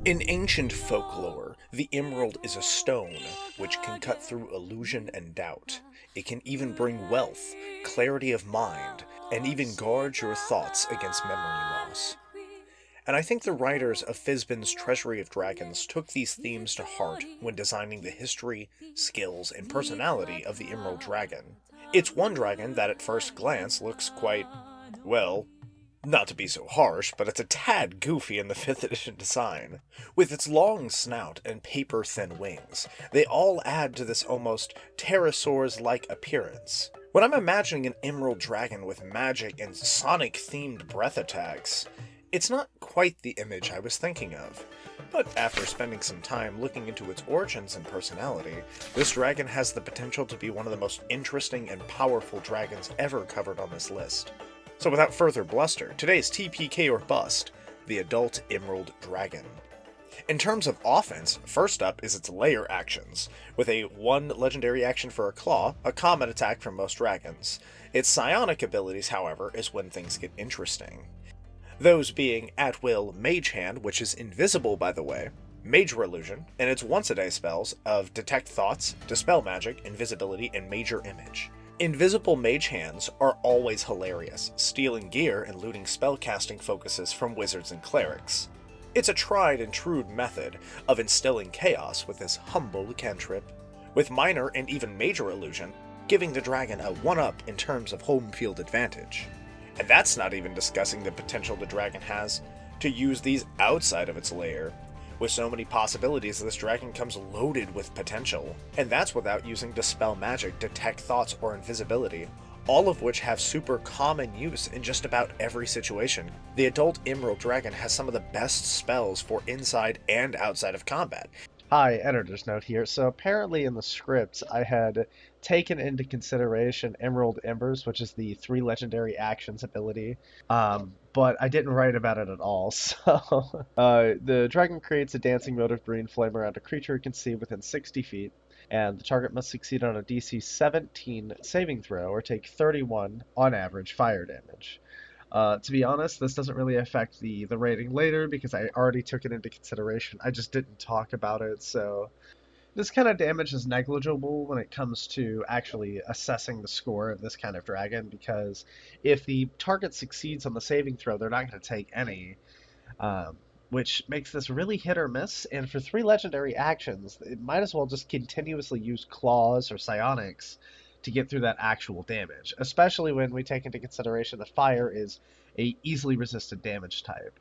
In ancient folklore, the emerald is a stone which can cut through illusion and doubt. It can even bring wealth, clarity of mind, and even guard your thoughts against memory loss. And I think the writers of Fizban's Treasury of Dragons took these themes to heart when designing the history, skills, and personality of the Emerald Dragon. It's one dragon that at first glance looks quite, well, not to be so harsh, but it's a tad goofy in the 5th edition design. With its long snout and paper-thin wings, they all add to this almost pterosaurs-like appearance. When I'm imagining an emerald dragon with magic and Sonic-themed breath attacks, it's not quite the image I was thinking of. But after spending some time looking into its origins and personality, this dragon has the potential to be one of the most interesting and powerful dragons ever covered on this list. So without further bluster, today's TPK or bust, the Adult Emerald Dragon. In terms of offense, first up is its layer actions, with a 1 legendary action for a claw, a common attack from most dragons. Its psionic abilities, however, is when things get interesting. Those being At Will Mage Hand, which is invisible by the way, Major Illusion, and its once-a-day spells of Detect Thoughts, Dispel Magic, Invisibility, and Major Image. Invisible mage hands are always hilarious, stealing gear and looting spellcasting focuses from wizards and clerics. It's a tried and true method of instilling chaos with this humble cantrip, with minor and even major illusion giving the dragon a 1-up in terms of home field advantage. And that's not even discussing the potential the dragon has to use these outside of its lair. With so many possibilities, this dragon comes loaded with potential, and that's without using Dispel Magic, Detect Thoughts, or Invisibility, all of which have super common use in just about every situation. The Adult Emerald Dragon has some of the best spells for inside and outside of combat. Hi, editor's note here. So apparently in the script, I had taken into consideration Emerald Embers, which is the 3 legendary actions ability, but I didn't write about it at all. So the dragon creates a dancing mote of green flame around a creature it can see within 60 feet, and the target must succeed on a DC 17 saving throw or take 31, on average, fire damage. To be honest, this doesn't really affect the rating later because I already took it into consideration. I just didn't talk about it, so this kind of damage is negligible when it comes to actually assessing the score of this kind of dragon, because if the target succeeds on the saving throw, they're not going to take any, which makes this really hit or miss. And for 3 legendary actions, it might as well just continuously use claws or psionics to get through that actual damage, especially when we take into consideration that fire is a easily resisted damage type.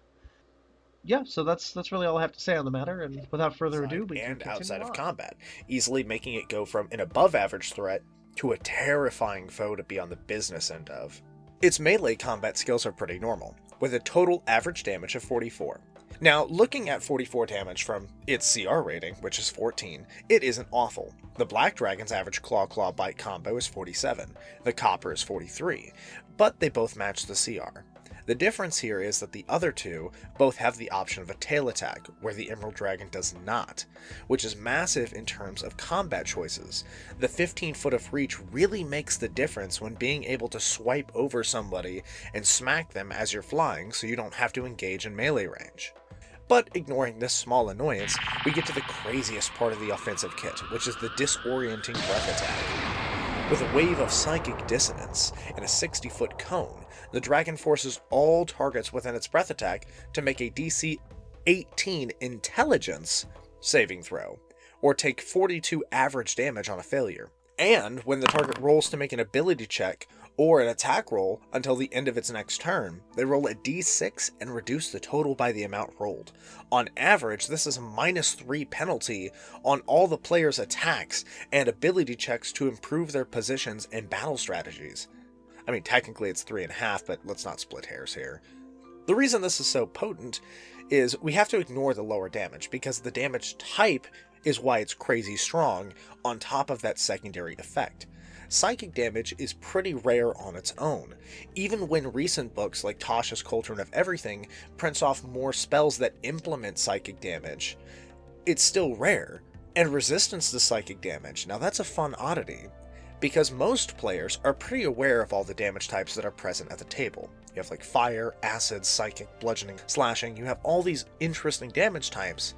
Yeah, so that's really all I have to say on the matter, and without further ado, we can And continue outside of on. combat, easily making it go from an above-average threat to a terrifying foe to be on the business end of. Its melee combat skills are pretty normal, with a total average damage of 44. Now, looking at 44 damage from its CR rating, which is 14, it isn't awful. The Black Dragon's average Claw Bite combo is 47, the Copper is 43, but they both match the CR. The difference here is that the other two both have the option of a tail attack, where the Emerald Dragon does not, which is massive in terms of combat choices. The 15 foot of reach really makes the difference when being able to swipe over somebody and smack them as you're flying so you don't have to engage in melee range. But ignoring this small annoyance, we get to the craziest part of the offensive kit, which is the disorienting breath attack. With a wave of psychic dissonance and a 60-foot cone, the dragon forces all targets within its breath attack to make a DC 18 intelligence saving throw, or take 42 average damage on a failure. And when the target rolls to make an ability check or an attack roll until the end of its next turn, they roll a d6 and reduce the total by the amount rolled. On average, this is a -3 penalty on all the players' attacks and ability checks to improve their positions and battle strategies. I mean, technically it's 3.5, but let's not split hairs here. The reason this is so potent is we have to ignore the lower damage, because the damage type is why it's crazy strong on top of that secondary effect. Psychic damage is pretty rare on its own. Even when recent books like Tasha's Cauldron of Everything prints off more spells that implement psychic damage, it's still rare. And resistance to psychic damage, now that's a fun oddity. because most players are pretty aware of all the damage types that are present at the table. You have like fire, acid, psychic, bludgeoning, slashing, you have all these interesting damage types,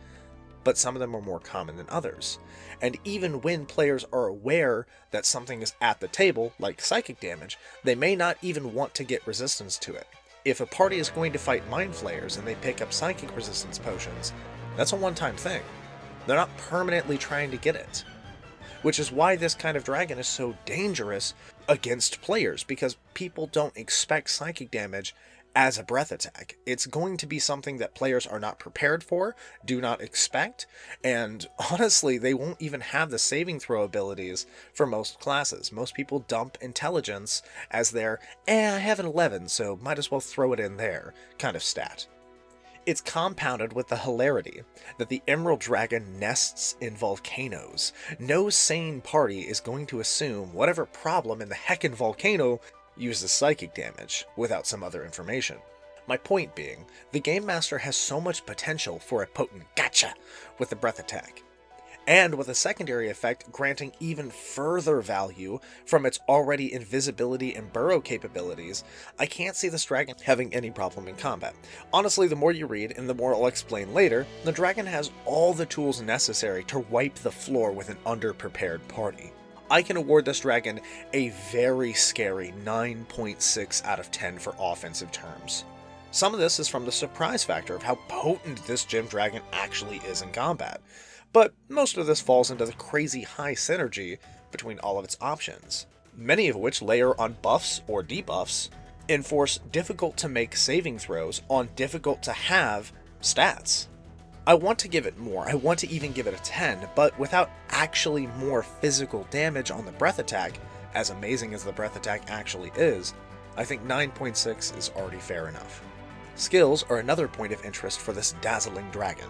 but some of them are more common than others. And even when players are aware that something is at the table, like psychic damage, they may not even want to get resistance to it. If a party is going to fight Mind Flayers and they pick up psychic resistance potions, that's a one-time thing. They're not permanently trying to get it. Which is why this kind of dragon is so dangerous against players, because people don't expect psychic damage as a breath attack. It's going to be something that players are not prepared for, do not expect, and honestly, they won't even have the saving throw abilities for most classes. Most people dump intelligence as their, I have an 11, so might as well throw it in there kind of stat. It's compounded with the hilarity that the Emerald Dragon nests in volcanoes. No sane party is going to assume whatever problem in the heckin' volcano uses psychic damage without some other information. My point being, the Game Master has so much potential for a potent gotcha with the breath attack, and with a secondary effect granting even further value from its already invisibility and burrow capabilities. I can't see this dragon having any problem in combat. Honestly, the more you read, and the more I'll explain later, the dragon has all the tools necessary to wipe the floor with an underprepared party. I can award this dragon a very scary 9.6 out of 10 for offensive terms. Some of this is from the surprise factor of how potent this gym dragon actually is in combat, but most of this falls into the crazy high synergy between all of its options, many of which layer on buffs or debuffs, enforce difficult to make saving throws on difficult to have stats. I want to give it more, I want to even give it a 10, but without actually more physical damage on the breath attack, as amazing as the breath attack actually is, I think 9.6 is already fair enough. Skills are another point of interest for this dazzling dragon.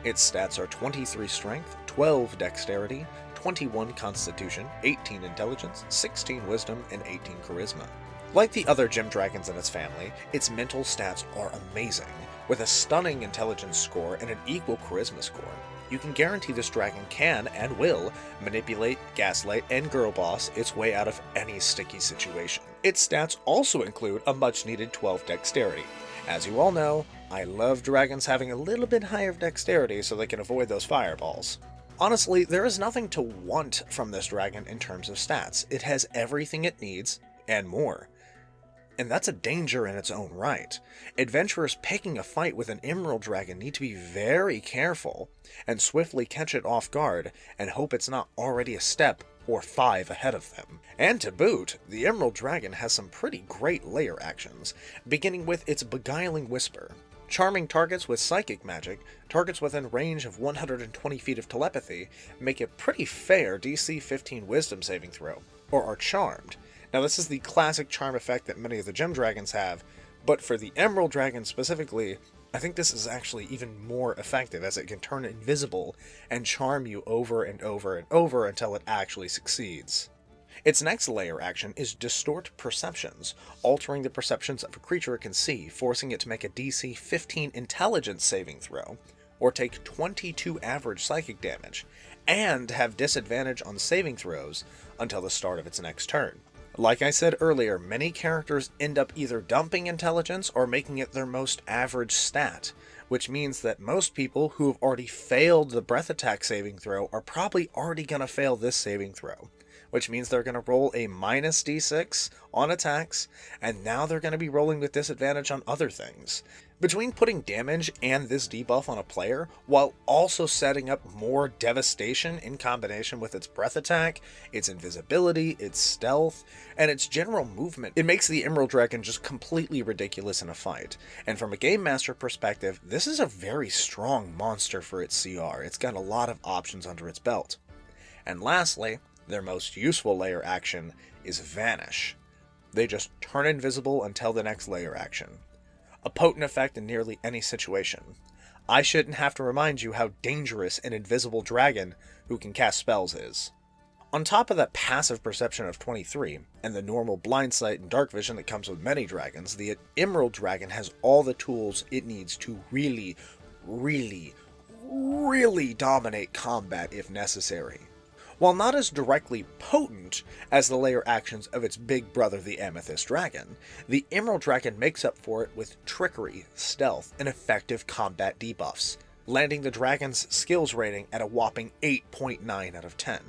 Its stats are 23 strength, 12 dexterity, 21 constitution, 18 intelligence, 16 wisdom, and 18 charisma. Like the other gym dragons in its family, its mental stats are amazing, with a stunning intelligence score and an equal charisma score. You can guarantee this dragon can and will manipulate, gaslight, and girl boss its way out of any sticky situation. Its stats also include a much needed 12 dexterity. As you all know, I love dragons having a little bit higher dexterity so they can avoid those fireballs. Honestly, there is nothing to want from this dragon in terms of stats. It has everything it needs, and more. And that's a danger in its own right. Adventurers picking a fight with an Emerald Dragon need to be very careful and swiftly catch it off guard and hope it's not already a step or 5 ahead of them. And to boot, the Emerald Dragon has some pretty great layer actions, beginning with its Beguiling Whisper. Charming targets with psychic magic, targets within range of 120 feet of telepathy, make a pretty fair DC 15 wisdom saving throw, or are charmed. Now this is the classic charm effect that many of the gem dragons have, but for the Emerald Dragon specifically, I think this is actually even more effective as it can turn invisible and charm you over and over and over until it actually succeeds. Its next layer action is Distort Perceptions, altering the perceptions of a creature it can see, forcing it to make a DC 15 intelligence saving throw, or take 22 average psychic damage, and have disadvantage on saving throws until the start of its next turn. Like I said earlier, many characters end up either dumping intelligence or making it their most average stat, which means that most people who have already failed the breath attack saving throw are probably already going to fail this saving throw, which means they're going to roll a minus d6 on attacks, and now they're going to be rolling with disadvantage on other things. Between putting damage and this debuff on a player, while also setting up more devastation in combination with its breath attack, its invisibility, its stealth, and its general movement, it makes the Emerald Dragon just completely ridiculous in a fight. And from a Game Master perspective, this is a very strong monster for its CR. It's got a lot of options under its belt. And lastly, their most useful layer action is Vanish. They just turn invisible until the next layer action. A potent effect in nearly any situation. I shouldn't have to remind you how dangerous an invisible dragon who can cast spells is. On top of that passive perception of 23, and the normal blind sight and dark vision that comes with many dragons, the Emerald Dragon has all the tools it needs to really dominate combat if necessary. While not as directly potent as the layer actions of its big brother the Amethyst Dragon, the Emerald Dragon makes up for it with trickery, stealth, and effective combat debuffs, landing the dragon's skills rating at a whopping 8.9 out of 10.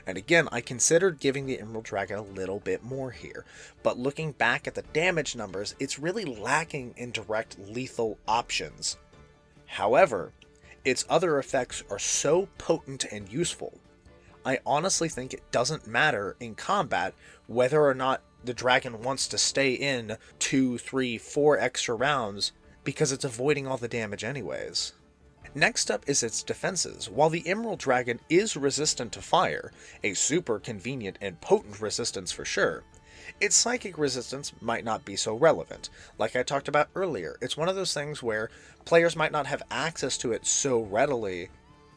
And again, I considered giving the Emerald Dragon a little bit more here, but looking back at the damage numbers, it's really lacking in direct lethal options. However, its other effects are so potent and useful, I honestly think it doesn't matter in combat whether or not the dragon wants to stay in 2, 3, 4 extra rounds, because it's avoiding all the damage anyways. Next up is its defenses. While the Emerald Dragon is resistant to fire, a super convenient and potent resistance for sure, its psychic resistance might not be so relevant. Like I talked about earlier, it's one of those things where players might not have access to it so readily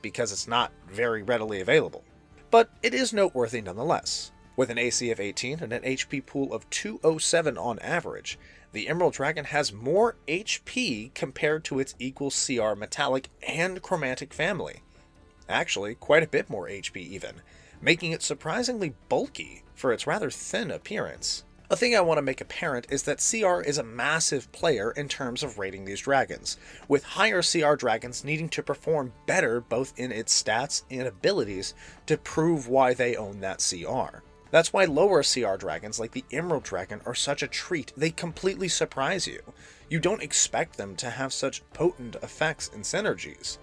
because it's not very readily available. But it is noteworthy nonetheless. With an AC of 18 and an HP pool of 207 on average, the Emerald Dragon has more HP compared to its equal CR Metallic and Chromatic family. Actually, quite a bit more HP even, making it surprisingly bulky for its rather thin appearance. A thing I want to make apparent is that CR is a massive player in terms of rating these dragons, with higher CR dragons needing to perform better both in its stats and abilities to prove why they own that CR. That's why lower CR dragons like the Emerald Dragon are such a treat. They completely surprise you. You don't expect them to have such potent effects and synergies,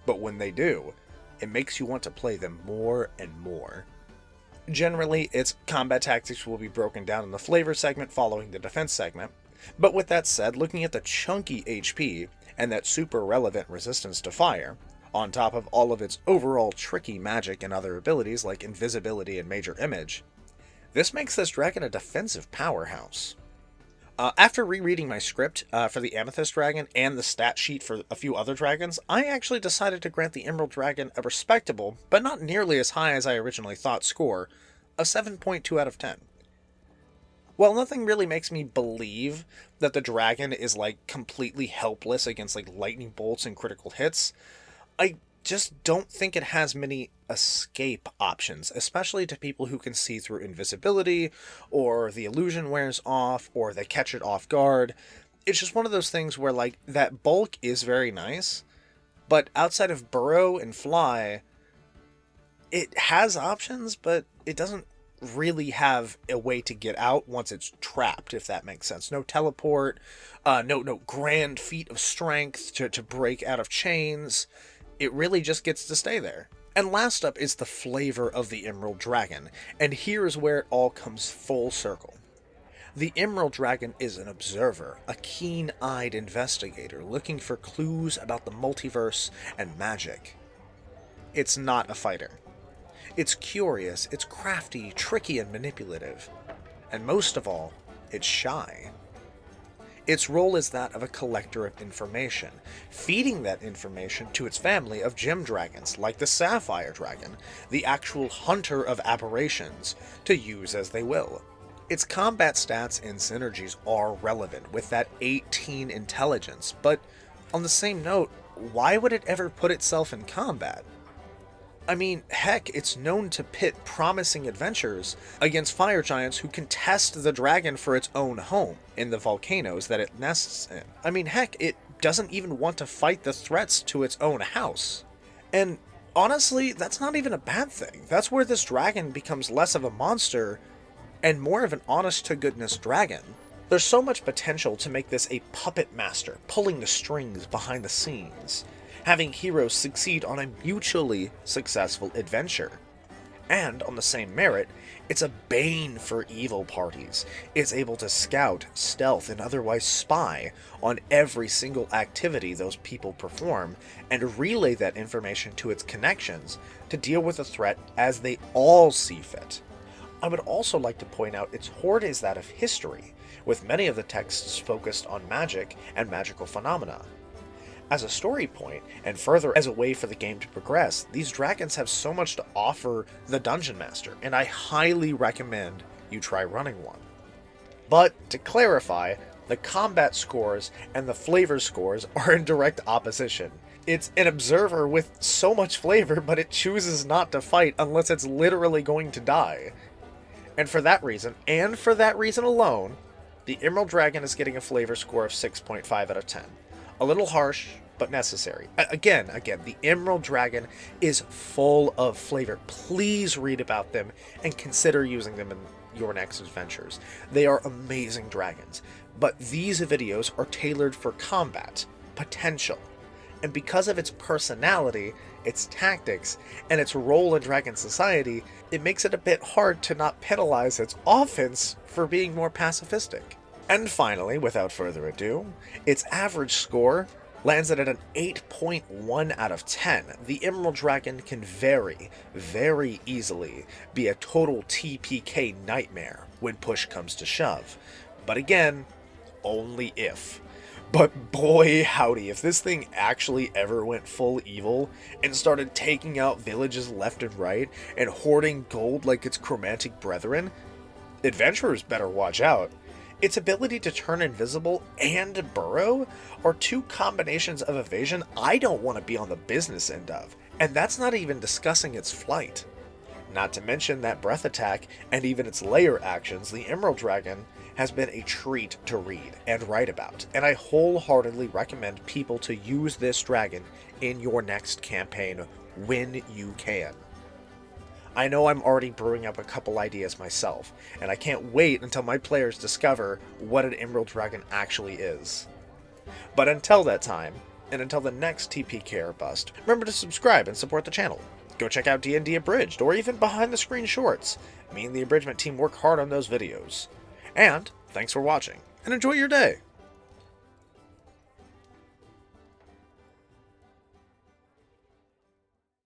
but when they do, it makes you want to play them more and more. Generally, its combat tactics will be broken down in the flavor segment following the defense segment, but with that said, looking at the chunky HP and that super relevant resistance to fire, on top of all of its overall tricky magic and other abilities like invisibility and major image, this makes this dragon a defensive powerhouse. After rereading my script for the Amethyst Dragon and the stat sheet for a few other dragons, I actually decided to grant the Emerald Dragon a respectable, but not nearly as high as I originally thought score, of 7.2 out of 10. While nothing really makes me believe that the dragon is like completely helpless against like lightning bolts and critical hits, I just don't think it has many escape options, especially to people who can see through invisibility, or the illusion wears off, or they catch it off guard. It's just one of those things where like that bulk is very nice, but outside of burrow and fly, it has options, but it doesn't really have a way to get out once it's trapped, if that makes sense. No teleport, no grand feat of strength to break out of chains. It really just gets to stay there. And last up is the flavor of the Emerald Dragon, and here is where it all comes full circle. The Emerald Dragon is an observer, a keen-eyed investigator looking for clues about the multiverse and magic. It's not a fighter. It's curious, it's crafty, tricky, and manipulative. And most of all, it's shy. Its role is that of a collector of information, feeding that information to its family of gem dragons, like the Sapphire Dragon, the actual hunter of aberrations, to use as they will. Its combat stats and synergies are relevant, with that 18 intelligence, but on the same note, why would it ever put itself in combat? I mean, heck, it's known to pit promising adventures against fire giants who contest the dragon for its own home in the volcanoes that it nests in. I mean, heck, it doesn't even want to fight the threats to its own house. And honestly, that's not even a bad thing. That's where this dragon becomes less of a monster and more of an honest-to-goodness dragon. There's so much potential to make this a puppet master, pulling the strings behind the scenes, having heroes succeed on a mutually successful adventure. And on the same merit, it's a bane for evil parties. It's able to scout, stealth, and otherwise spy on every single activity those people perform, and relay that information to its connections to deal with the threat as they all see fit. I would also like to point out its horde is that of history, with many of the texts focused on magic and magical phenomena. As a story point, and further as a way for the game to progress, these dragons have so much to offer the Dungeon Master, and I highly recommend you try running one. But, to clarify, the combat scores and the flavor scores are in direct opposition. It's an observer with so much flavor, but it chooses not to fight unless it's literally going to die. And for that reason, and for that reason alone, the Emerald Dragon is getting a flavor score of 6.5 out of 10. A little harsh, but necessary. Again, the Emerald Dragon is full of flavor. Please read about them and consider using them in your next adventures. They are amazing dragons, but these videos are tailored for combat, potential, and because of its personality, its tactics, and its role in dragon society, it makes it a bit hard to not penalize its offense for being more pacifistic. And finally, without further ado, its average score lands it at an 8.1 out of 10. The Emerald Dragon can very, very easily be a total TPK nightmare when push comes to shove. But again, only if. But boy howdy, if this thing actually ever went full evil and started taking out villages left and right and hoarding gold like its chromatic brethren, adventurers better watch out. Its ability to turn invisible and burrow are two combinations of evasion I don't want to be on the business end of, and that's not even discussing its flight. Not to mention that breath attack and even its layer actions, the Emerald Dragon has been a treat to read and write about, and I wholeheartedly recommend people to use this dragon in your next campaign when you can. I know I'm already brewing up a couple ideas myself, and I can't wait until my players discover what an Emerald Dragon actually is. But until that time, and until the next TPK or bust, remember to subscribe and support the channel. Go check out D&D Abridged, or even behind the screen shorts. Me and the abridgment team work hard on those videos. And thanks for watching, and enjoy your day!